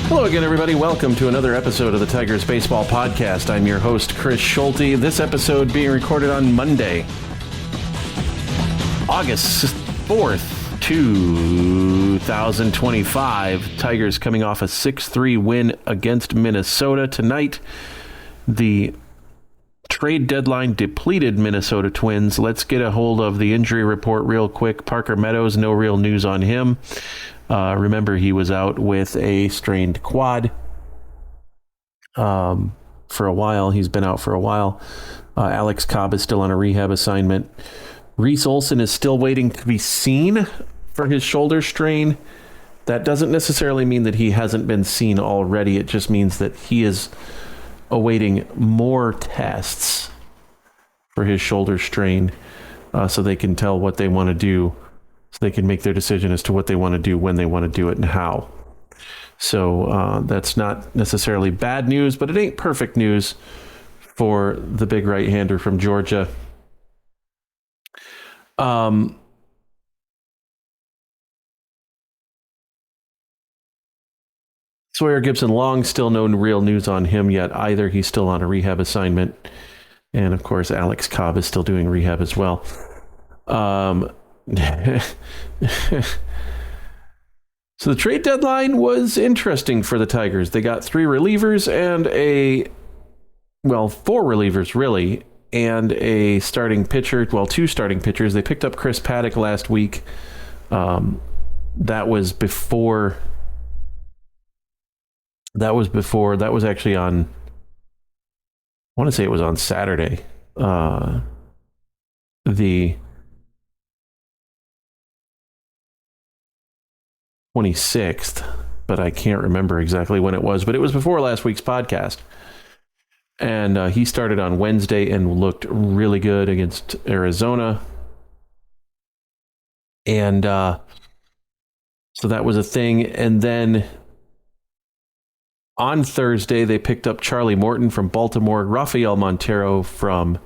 Hello again, everybody. Welcome to another episode of the Tigers Baseball Podcast. I'm your host, Chris Schulte. This episode being recorded on Monday, August 4th, 2025. Tigers coming off a 6-3 win against Minnesota. Tonight, the trade deadline depleted Minnesota Twins. Let's get a hold of the injury report real quick. Parker Meadows, no real news on him. Remember, he was out with a strained quad for a while. He's been out for a while. Alex Cobb is still on a rehab assignment. Reese Olson is still waiting to be seen for his shoulder strain. That doesn't necessarily mean that he hasn't been seen already. It just means that he is awaiting more tests for his shoulder strain so they can tell what they want to do. So they can make their decision as to what they want to do, when they want to do it, and how. So that's not necessarily bad news, but it ain't perfect news for the big right-hander from Georgia. Sawyer Gipson-Long, still no real news on him yet either. He's still on a rehab assignment. And, of course, Alex Cobb is still doing rehab as well. So the trade deadline was interesting for the Tigers. They got 3 relievers and 4 relievers really, and a starting pitcher. Well, 2 starting pitchers. They picked up Chris Paddock last week. That was actually on, I want to say it was on Saturday. The 26th, but I can't remember exactly when it was, but it was before last week's podcast. And he started on Wednesday and looked really good against Arizona. And so that was a thing. And then on Thursday, they picked up Charlie Morton from Baltimore, Rafael Montero from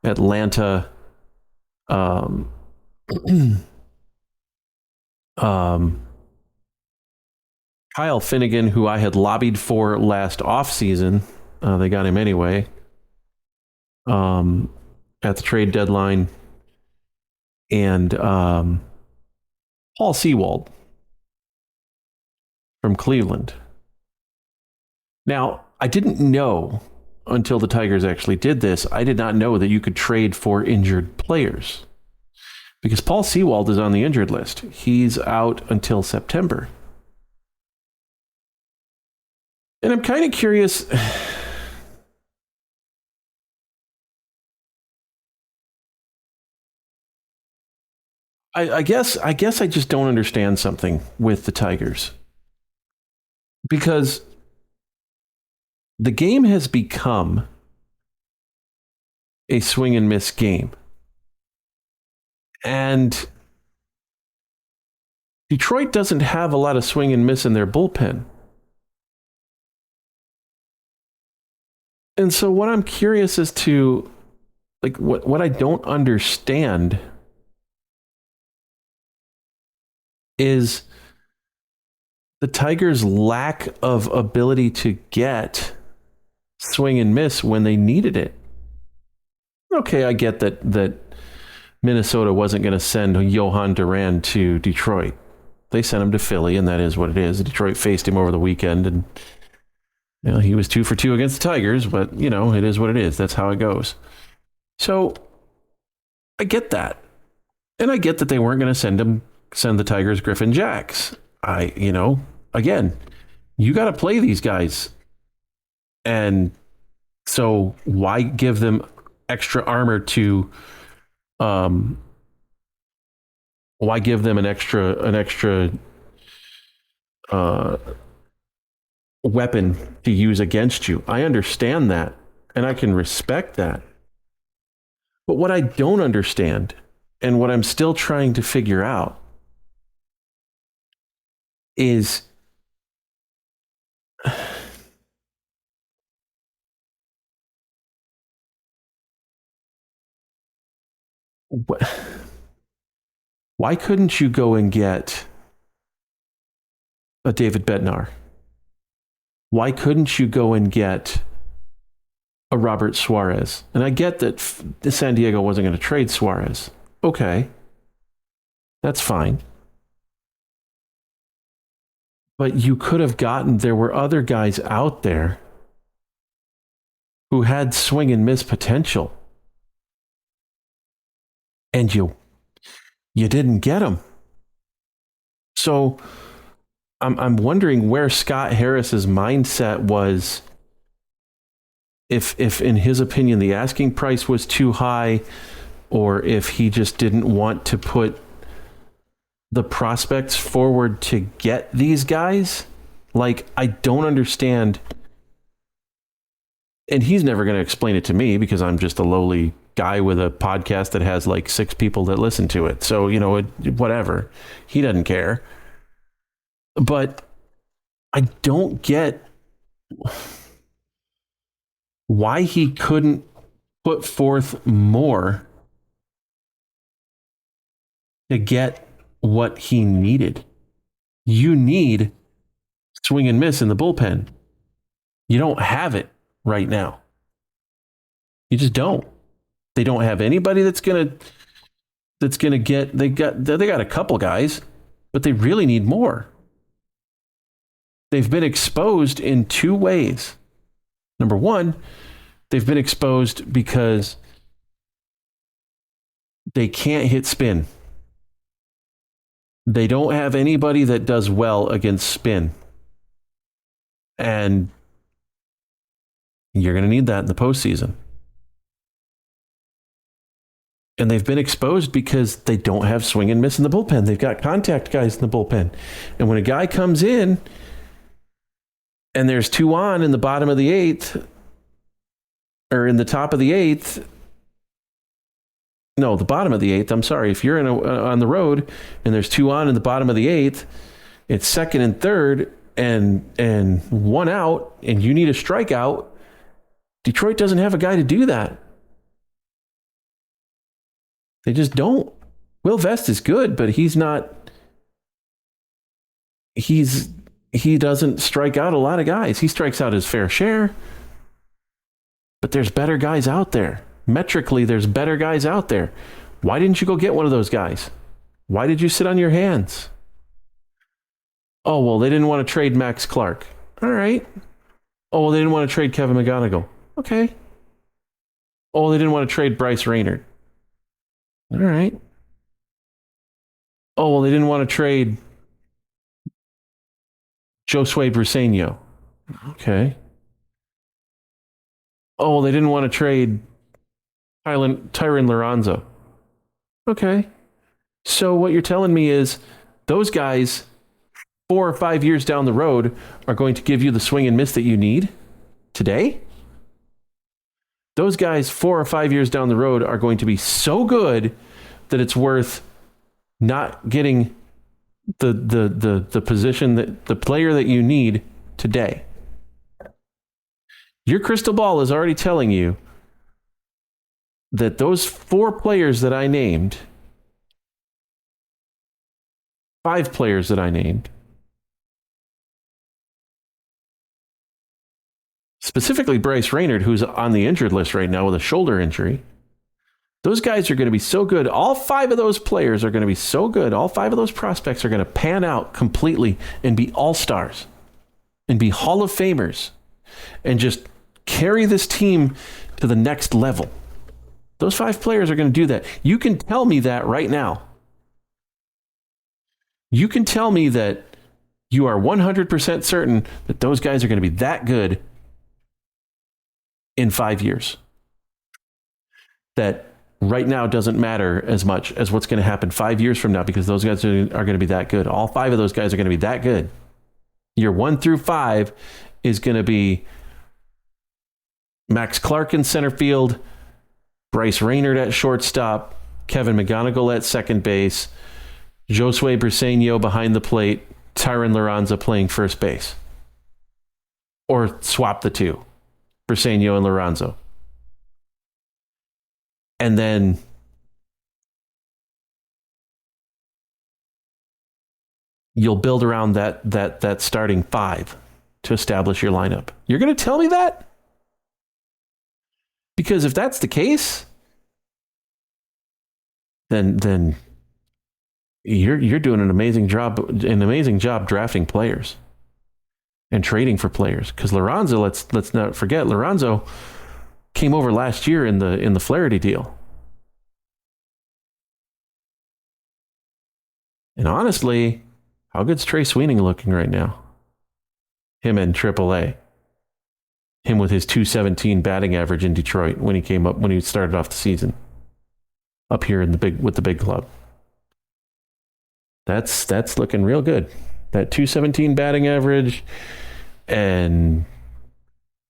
Atlanta, Kyle Finnegan, who I had lobbied for last offseason. They got him anyway at the trade deadline. And Paul Sewald from Cleveland. Now, I didn't know until the Tigers actually did this. I did not know that you could trade for injured players, because Paul Sewald is on the injured list. He's out until September. And I'm kind of curious. I guess I just don't understand something with the Tigers, because the game has become a swing and miss game. And Detroit doesn't have a lot of swing and miss in their bullpen. And so what I'm curious as to, like, what I don't understand is the Tigers' lack of ability to get swing and miss when they needed it. Okay, I get that Minnesota wasn't going to send Johan Duran to Detroit. They sent him to Philly, and that is what it is. Detroit faced him over the weekend, and he was 2 for 2 against the Tigers, but, it is what it is. That's how it goes. So I get that. And I get that they weren't going to send the Tigers Griffin Jacks. Again, you got to play these guys. And so why give them extra armor to, why give them an extra weapon to use against you? I understand that, and I can respect that. But what I don't understand, and what I'm still trying to figure out, is why couldn't you go and get a David Bednar? Why couldn't you go and get a Robert Suarez? And I get that San Diego wasn't going to trade Suarez. Okay. That's fine. But you could have there were other guys out there who had swing and miss potential. And you didn't get them. So I'm wondering where Scott Harris's mindset was. If in his opinion the asking price was too high, or if he just didn't want to put the prospects forward to get these guys. Like, I don't understand. And he's never going to explain it to me because I'm just a lowly guy with a podcast that has like 6 people that listen to it. So, whatever. He doesn't care. But I don't get why he couldn't put forth more to get what he needed. You need swing and miss in the bullpen. You don't have it right now. You just don't. They don't have anybody that's gonna get. They got a couple guys, but they really need more. They've been exposed in 2 ways. Number one, they've been exposed because they can't hit spin. They don't have anybody that does well against spin. And you're going to need that in the postseason. And they've been exposed because they don't have swing and miss in the bullpen. They've got contact guys in the bullpen. And when a guy comes in and there's 2 on in the bottom of the 8th, or in the top of the 8th, no, the bottom of the 8th, I'm sorry. If you're on the road and there's 2 on in the bottom of the 8th, it's second and third and 1 out, and you need a strikeout, Detroit doesn't have a guy to do that. They just don't. Will Vest is good, but he doesn't strike out a lot of guys. He strikes out his fair share, but there's better guys out there. Metrically, there's better guys out there. Why didn't you go get one of those guys? Why did you sit on your hands? Oh, well, they didn't want to trade Max Clark. All right. Oh, well, they didn't want to trade Kevin McGonigal. Okay. Oh, they didn't want to trade Bryce Raynard. All right. Oh, well, they didn't want to trade Josue Briseño. Okay. Oh, well, they didn't want to trade Tyron Lorenzo. Okay. So what you're telling me is those guys 4 or 5 years down the road are going to give you the swing and miss that you need today? Those guys 4 or 5 years down the road are going to be so good that it's worth not getting the position that the player that you need today. Your crystal ball is already telling you that those 4 players that I named, 5 players that I named, specifically Bryce Raynard, who's on the injured list right now with a shoulder injury, those guys are going to be so good. All 5 of those players are going to be so good. All 5 of those prospects are going to pan out completely and be all-stars and be Hall of Famers and just carry this team to the next level. Those 5 players are going to do that. You can tell me that right now. You can tell me that you are 100% certain that those guys are going to be that good in 5 years. That right now doesn't matter as much as what's going to happen 5 years from now, because those guys are going to be that good. All 5 of those guys are going to be that good. Year 1 through 5 is going to be Max Clark in center field, Bryce Raynard at shortstop, Kevin McGonigal at second base, Josue Briseño behind the plate, Tyron Lorenzo playing first base. Or swap the 2, Briseño and Lorenzo. And then you'll build around that starting 5. to establish your lineup. You're going to tell me that? Because if that's the case, then you're doing an amazing job drafting players and trading for players. Because Lorenzo, let's not forget, Lorenzo came over last year in the Flaherty deal. And honestly, how good's Trey Sweeney looking right now? Him in AAA. Him with his .217 batting average in Detroit when he started off the season. Up here with the big club. That's looking real good. That .217 batting average and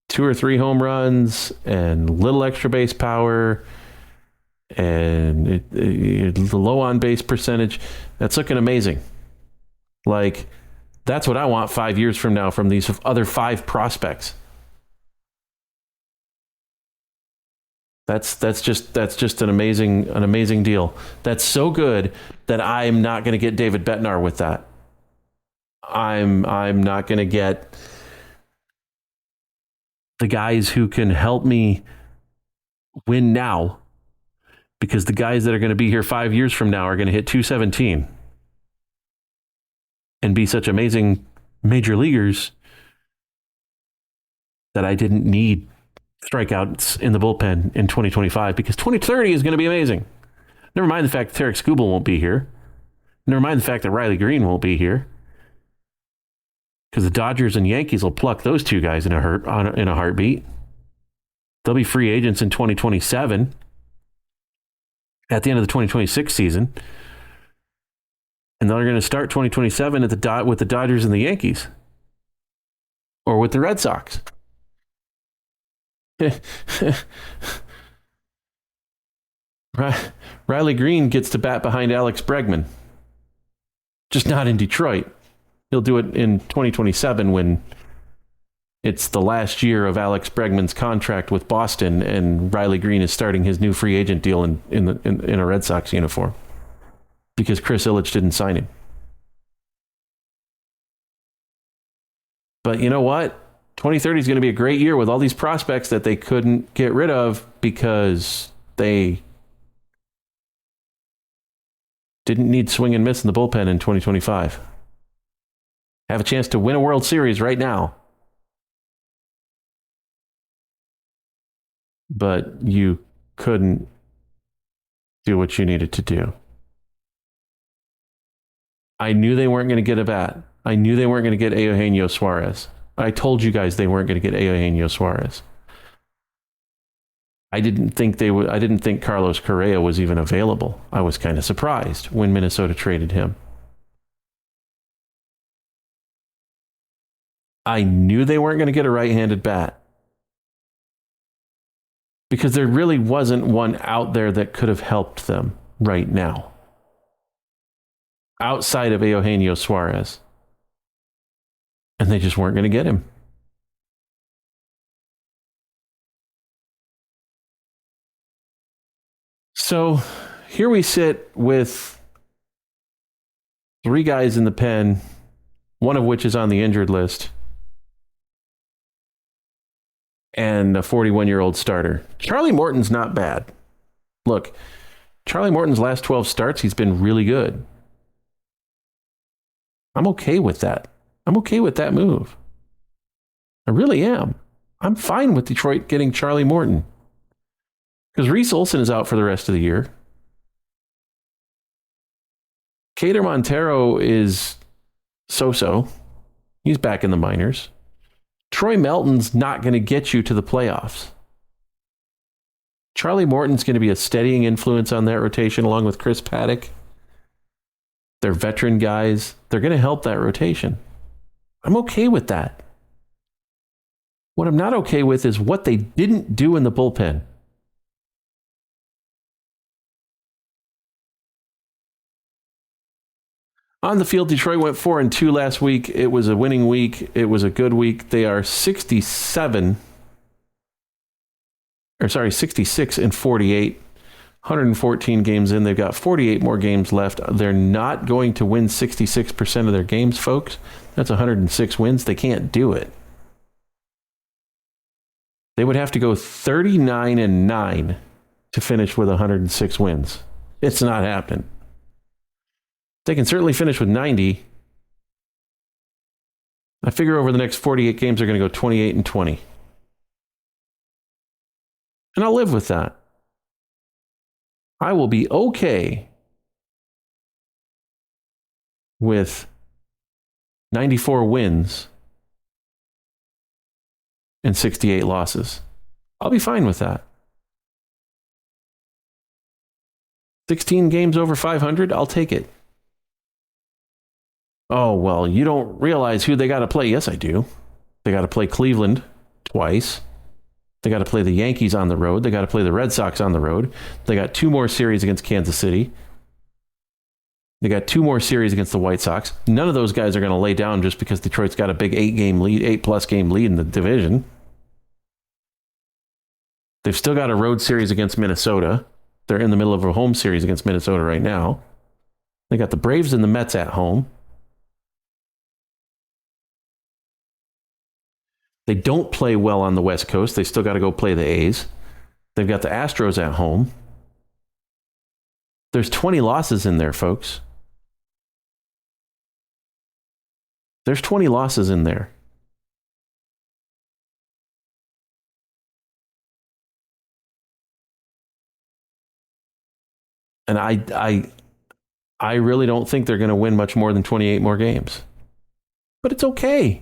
2 or 3 home runs and little extra base power and the low on base percentage. That's looking amazing. Like, that's what I want 5 years from now from these other 5 prospects. That's just an amazing deal. That's so good that I'm not going to get David Bednar with that. I'm not going to get the guys who can help me win now, because the guys that are going to be here 5 years from now are going to hit .217 and be such amazing major leaguers that I didn't need strikeouts in the bullpen in 2025, because 2030 is going to be amazing. Never mind the fact that Tarik Skubal won't be here. Never mind the fact that Riley Green won't be here, because the Dodgers and Yankees will pluck those 2 guys in a heartbeat. They'll be free agents in 2027 at the end of the 2026 season, and they're going to start 2027 with the Dodgers and the Yankees, or with the Red Sox. Riley Green gets to bat behind Alex Bregman, just not in Detroit. He'll do it in 2027 when it's the last year of Alex Bregman's contract with Boston, and Riley Green is starting his new free agent deal in a Red Sox uniform because Chris Ilitch didn't sign him. But you know what? 2030 is going to be a great year with all these prospects that they couldn't get rid of because they didn't need swing and miss in the bullpen in 2025. Have a chance to win a World Series right now. But you couldn't do what you needed to do. I knew they weren't going to get a bat. I knew they weren't going to get Eugenio Suarez. I told you guys they weren't going to get Eugenio Suarez. I didn't think they would. I didn't think Carlos Correa was even available. I was kind of surprised when Minnesota traded him. I knew they weren't going to get a right-handed bat, because there really wasn't one out there that could have helped them right now, outside of Eugenio Suarez. And they just weren't going to get him. So here we sit with 3 guys in the pen, one of which is on the injured list, and a 41-year-old starter. Charlie Morton's not bad. Look, Charlie Morton's last 12 starts, he's been really good. I'm okay with that. I'm okay with that move. I really am. I'm fine with Detroit getting Charlie Morton, because Reese Olson is out for the rest of the year. Kader Montero is so-so. He's back in the minors. Troy Melton's not going to get you to the playoffs. Charlie Morton's going to be a steadying influence on that rotation along with Chris Paddock. They're veteran guys. They're going to help that rotation. I'm okay with that. What I'm not okay with is what they didn't do in the bullpen. On the field, Detroit went 4-2 last week. It was a winning week. It was a good week. They are 66-48, 114 games in. They've got 48 more games left. They're not going to win 66% of their games, folks. That's 106 wins. They can't do it. They would have to go 39-9 to finish with 106 wins. It's not happening. They can certainly finish with 90. I figure over the next 48 games, they're going to go 28-20. And I'll live with that. I will be okay with 94 wins and 68 losses. I'll be fine with that. 16 games over 500, I'll take it. Oh, well, you don't realize who they got to play. Yes, I do. They got to play Cleveland twice. They got to play the Yankees on the road. They got to play the Red Sox on the road. They got 2 more series against Kansas City. They got 2 more series against the White Sox. None of those guys are going to lay down just because Detroit's got a big 8+ game lead in the division. They've still got a road series against Minnesota. They're in the middle of a home series against Minnesota right now. They got the Braves and the Mets at home. They don't play well on the West Coast. They still got to go play the A's. They've got the Astros at home. There's 20 losses in there, folks. There's 20 losses in there. And I really don't think they're going to win much more than 28 more games. But it's okay.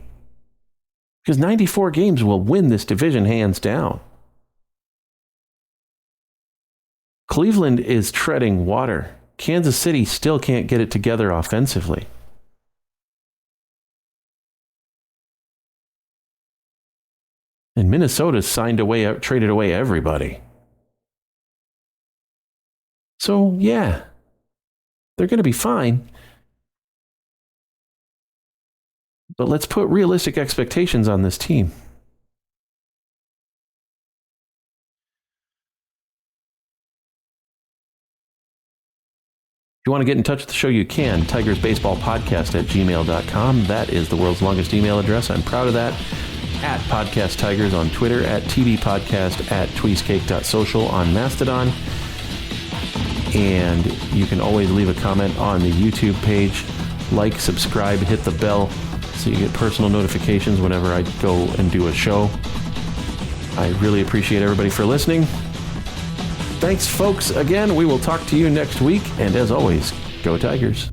Because 94 games will win this division hands down. Cleveland is treading water. Kansas City still can't get it together offensively. And Minnesota's traded away everybody. So, yeah, they're going to be fine. But let's put realistic expectations on this team. If you want to get in touch with the show, you can. TigersBaseballPodcast@gmail.com. That is the world's longest email address. I'm proud of that. At Podcast Tigers on Twitter, at TVPodcast, at tweezcake.social on Mastodon. And you can always leave a comment on the YouTube page. Like, subscribe, hit the bell so you get personal notifications whenever I go and do a show. I really appreciate everybody for listening. Thanks, folks. Again, we will talk to you next week. And as always, go Tigers.